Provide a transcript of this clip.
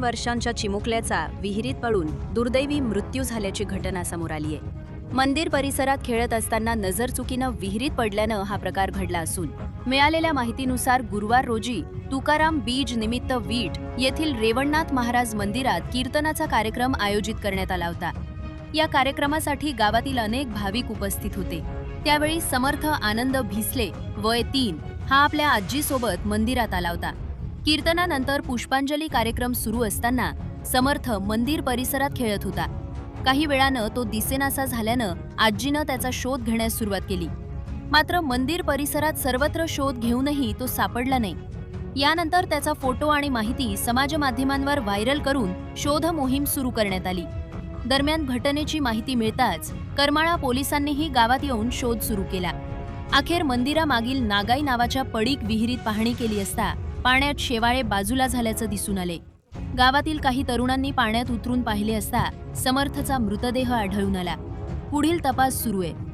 वर्षांच्या चिमुकल्याचा विहिरीत पडून दुर्दैवी मृत्यू झाल्याची घटना समोर आली आहे। मंदिर परिसरात खेळत असताना नजरचुकीनं विहिरीत पडल्यानं हा प्रकार घडला असून मिळालेल्या माहितीनुसार गुरुवार रोजी तुकाराम बीज निमित्त वीट येथील रेवणनाथ महाराज मंदिरात कीर्तनाचा कार्यक्रम आयोजित करण्यात आला होता। या कार्यक्रमासाठी गावातील अनेक भाविक उपस्थित होते। त्यावेळी समर्थ आनंद भिसले वय 3 हा आपल्या आजीसोबत मंदिरात आला होता। कीर्तनानंतर पुष्पांजली कार्यक्रम सुरू असताना समर्थ मंदिर परिसरात खेळत होता। काही वेळानं तो दिसेनासा झाल्यानं आजीनं त्याचा शोध घेण्यास सुरुवात केली, मात्र मंदिर परिसरात सर्वत्र शोध घेऊनही तो सापडला नाही। यानंतर त्याचा फोटो आणि माहिती समाज माध्यमांवर व्हायरल करून शोध मोहीम सुरू करण्यात आली। दरम्यान घटनेची माहिती मिळताच करमाळा पोलिसांनीही गावात येऊन शोध सुरू केला। अखेर मंदिरामागील नागाई नावाच्या पडीक विहिरीत पाहणी केली असता पाण्यात शेवाळे बाजूला झाल्याचं दिसून आले। गावातील काही तरुणांनी पाण्यात उतरून पाहिले असता समर्थचा मृतदेह आढळून आला। पुढील तपास सुरू आहे।